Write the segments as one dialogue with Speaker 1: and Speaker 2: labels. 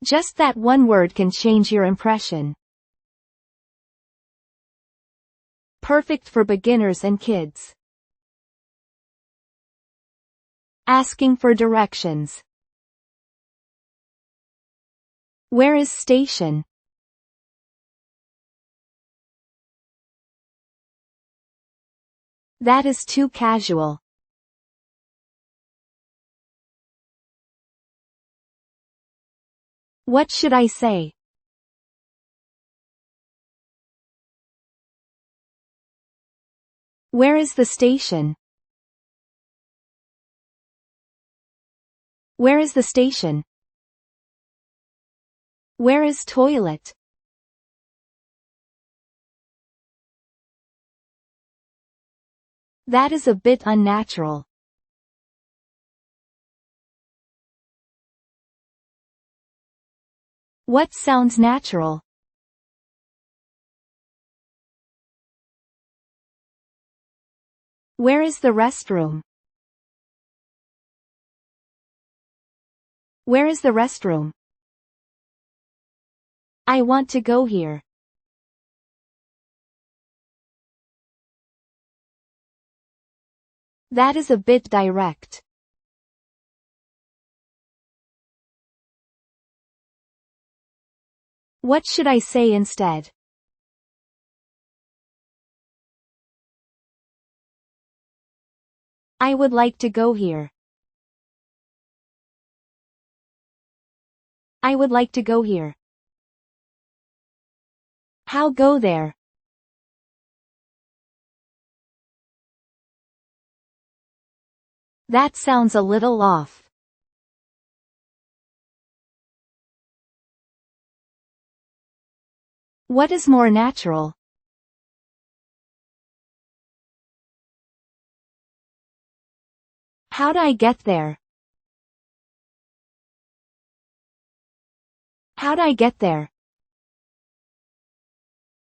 Speaker 1: Just that one word can change your impression. Perfect for beginners and kids. Asking for directions. Where is station? That is too casual. What should I say? Where is the station? Where is the station? Where is toilet? That is a bit unnatural. What sounds natural? Where is the restroom? Where is the restroom? I want to go here. That is a bit direct. What should I say instead? I would like to go here. I would like to go here. How go there? That sounds a little off. What is more natural? How'd I get there? How'd I get there?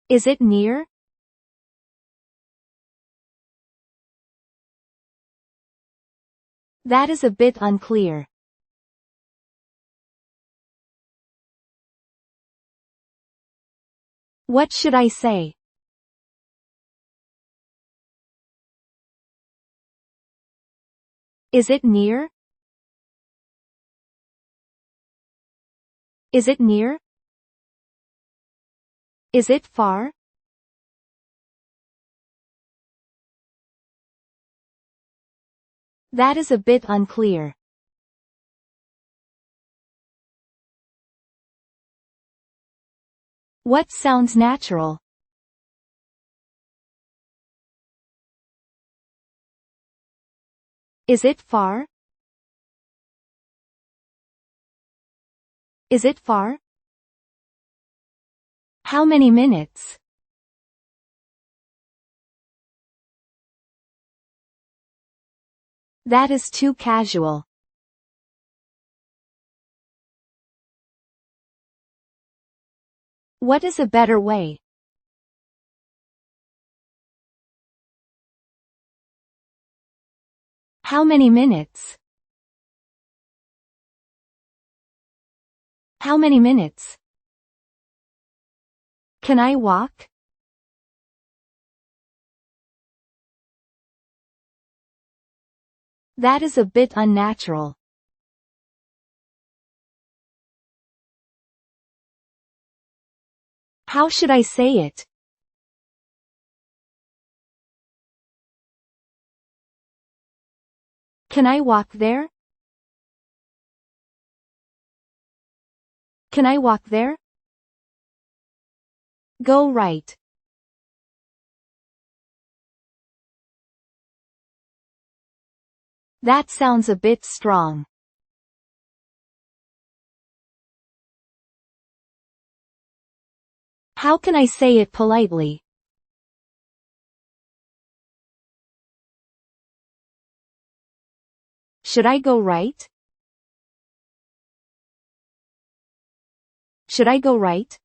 Speaker 1: Is it near? That is a bit unclear. What should I say? Is it near? Is it near? Is it far? That is a bit unclear. What sounds natural? Is it far? Is it far? How many minutes? That is too casual. What is a better way? How many minutes? How many minutes? Can I walk? That is a bit unnatural. How should I say it? Can I walk there? Can I walk there? Go right. That sounds a bit strong. How can I say it politely? Should I go right? Should I go right?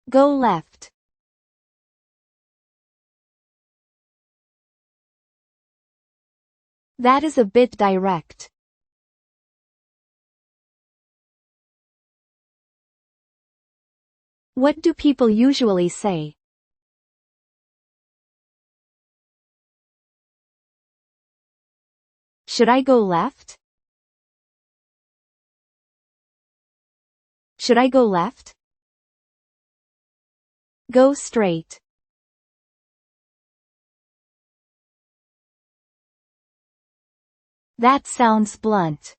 Speaker 1: Go left. That is a bit direct. What do people usually say? Should I go left? Should I go left? Go straight. That sounds blunt.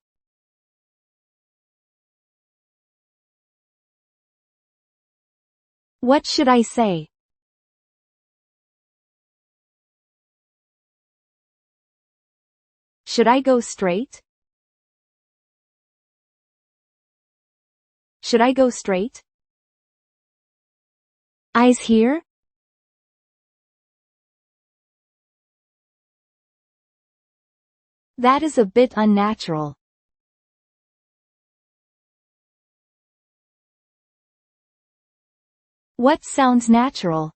Speaker 1: What should I say? Should I go straight? Should I go straight? Eyes here? That is a bit unnatural. What sounds natural?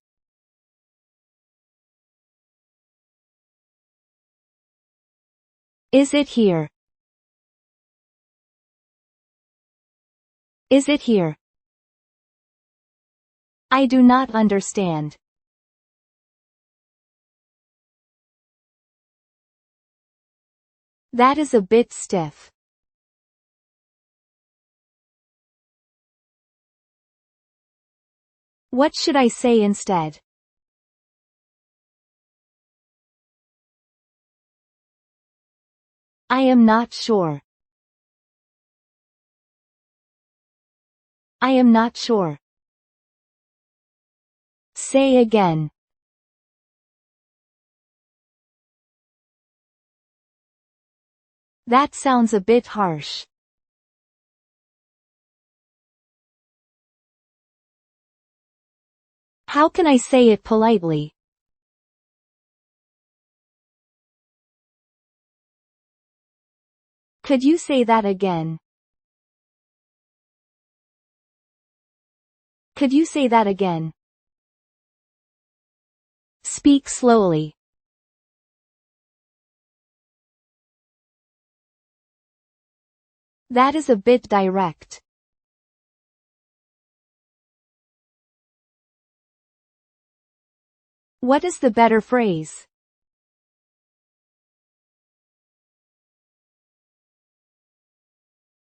Speaker 1: Is it here? Is it here? I do not understand. That is a bit stiff. What should I say instead? I am not sure. I am not sure. Say again. That sounds a bit harsh. How can I say it politely? Could you say that again? Could you say that again? Speak slowly. That is a bit direct. What is the better phrase?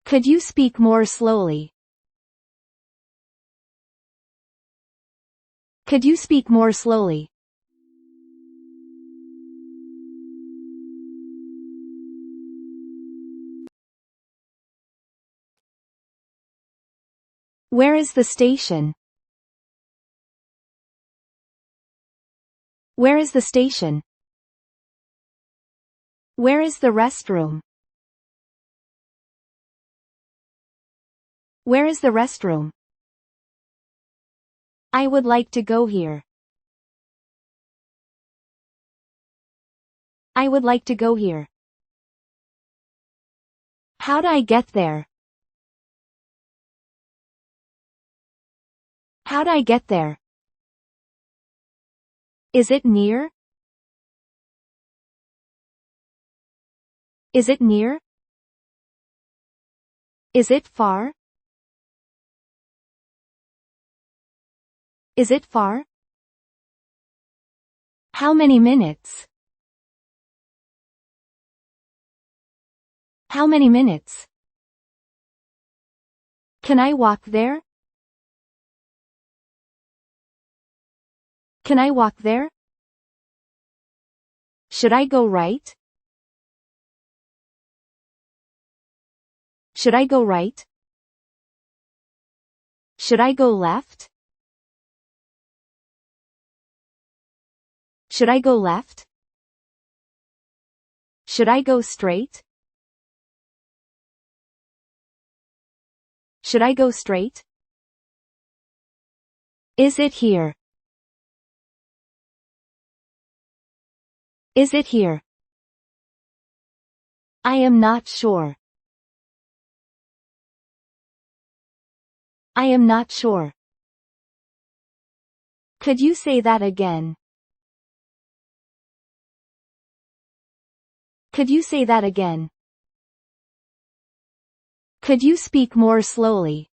Speaker 1: Could you speak more slowly? Could you speak more slowly? Where is the station? Where is the station? Where is the restroom? Where is the restroom? I would like to go here. I would like to go here. How'd I get there? How'd I get there? Is it near? Is it near? Is it far? Is it far? How many minutes? How many minutes? Can I walk there? Can I walk there? Should I go right? Should I go right? Should I go left? Should I go left? Should I go straight? Should I go straight? Is it here? Is it here? I am not sure. I am not sure. Could you say that again? Could you say that again? Could you speak more slowly?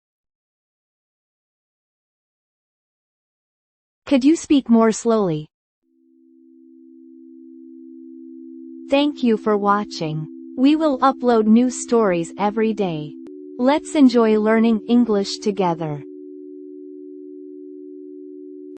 Speaker 1: Could you speak more slowly? Thank you for watching. We will upload new stories every day. Let's enjoy learning English together.